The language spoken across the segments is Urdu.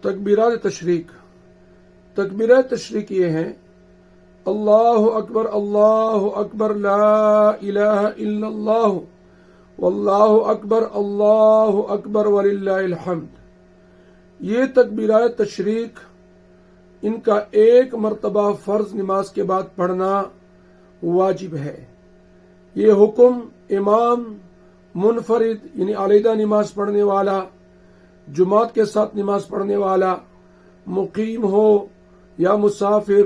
تکبیرات تشریق. تکبیرات تشریق یہ ہیں: اللہ اکبر لا الہ الا اللہ واللہ اکبر وللہ الحمد. یہ تکبیرات تشریق ان کا ایک مرتبہ فرض نماز کے بعد پڑھنا واجب ہے. یہ حکم امام منفرد یعنی علیحدہ نماز پڑھنے والا، جماعت کے ساتھ نماز پڑھنے والا، مقیم ہو یا مسافر،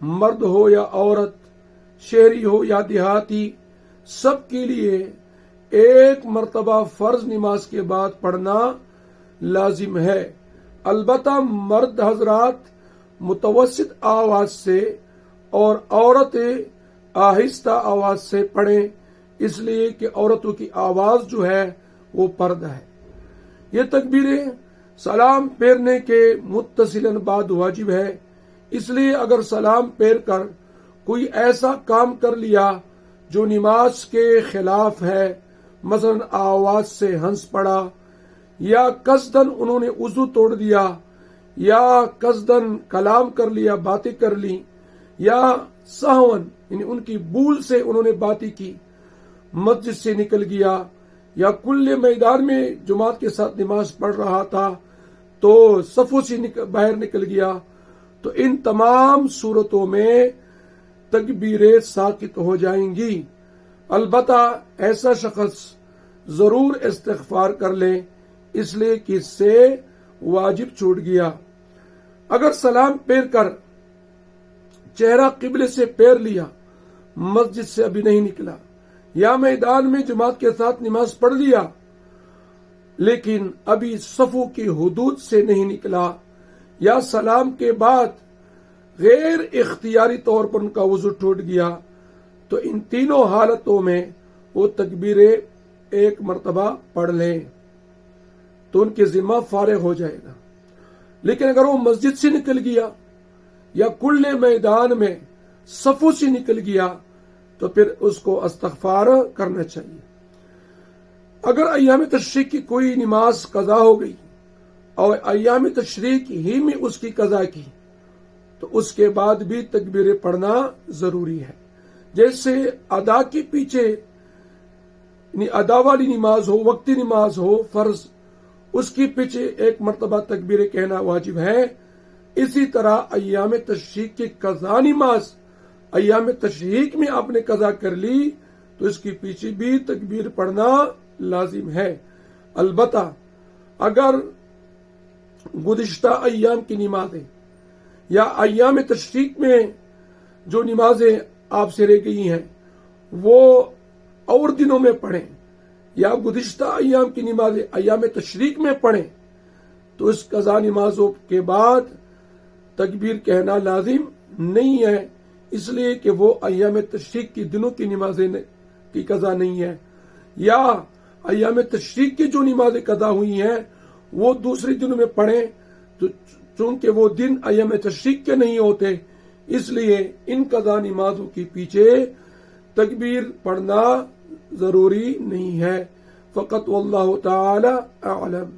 مرد ہو یا عورت، شہری ہو یا دیہاتی، سب کے لیے ایک مرتبہ فرض نماز کے بعد پڑھنا لازم ہے. البتہ مرد حضرات متوسط آواز سے اور عورتیں آہستہ آواز سے پڑھیں، اس لیے کہ عورتوں کی آواز جو ہے وہ پردہ ہے. یہ تکبیریں سلام پھیرنے کے متصلاً بعد واجب ہے. اس لیے اگر سلام پھیر کر کوئی ایسا کام کر لیا جو نماز کے خلاف ہے، مثلا آواز سے ہنس پڑا، یا قصداً انہوں نے وضو توڑ دیا، یا قصداً کلام کر لیا، باتیں کر لی، یا سہون یعنی ان کی بھول سے انہوں نے باتیں کی، مسجد سے نکل گیا، یا کل میدان میں جماعت کے ساتھ نماز پڑھ رہا تھا تو صفوں سے باہر نکل گیا، تو ان تمام صورتوں میں تکبیریں ساقط ہو جائیں گی. البتہ ایسا شخص ضرور استغفار کر لے، اس لیے کہ اس سے واجب چھوٹ گیا. اگر سلام پھیر کر چہرہ قبلے سے پھیر لیا، مسجد سے ابھی نہیں نکلا، یا میدان میں جماعت کے ساتھ نماز پڑھ لیا لیکن ابھی صفوں کی حدود سے نہیں نکلا، یا سلام کے بعد غیر اختیاری طور پر ان کا وضو ٹوٹ گیا، تو ان تینوں حالتوں میں وہ تکبیریں ایک مرتبہ پڑھ لیں تو ان کے ذمہ فارغ ہو جائے گا. لیکن اگر وہ مسجد سے نکل گیا یا کل میدان میں صفوں سے نکل گیا تو پھر اس کو استغفار کرنا چاہیے. اگر ایام تشریق کی کوئی نماز قضا ہو گئی اور ایام تشریق ہی میں اس کی قضا کی تو اس کے بعد بھی تکبیریں پڑھنا ضروری ہے. جیسے ادا کے پیچھے یعنی ادا والی نماز ہو، وقتی نماز ہو، فرض، اس کے پیچھے ایک مرتبہ تکبیریں کہنا واجب ہے. اسی طرح ایام تشریق کی قضا نماز ایام تشریق میں آپ نے قضا کر لی تو اس کے پیچھے بھی تکبیر پڑھنا لازم ہے. البتہ اگر گزشتہ ایام کی نمازیں یا ایام تشریق میں جو نمازیں آپ سے رہ گئی ہیں وہ اور دنوں میں پڑھیں، یا گزشتہ ایام کی نمازیں ایام تشریق میں پڑھیں تو اس قضا نمازوں کے بعد تکبیر کہنا لازم نہیں ہے، اس لیے کہ وہ ایام تشریق کی دنوں کی نمازیں کی قضا نہیں ہے. یا ایام تشریق کی جو نمازیں قضا ہوئی ہیں وہ دوسرے دنوں میں پڑھیں تو چونکہ وہ دن ایام تشریق کے نہیں ہوتے، اس لیے ان قضا نمازوں کے پیچھے تکبیر پڑھنا ضروری نہیں ہے. فقط واللہ تعالی اعلم.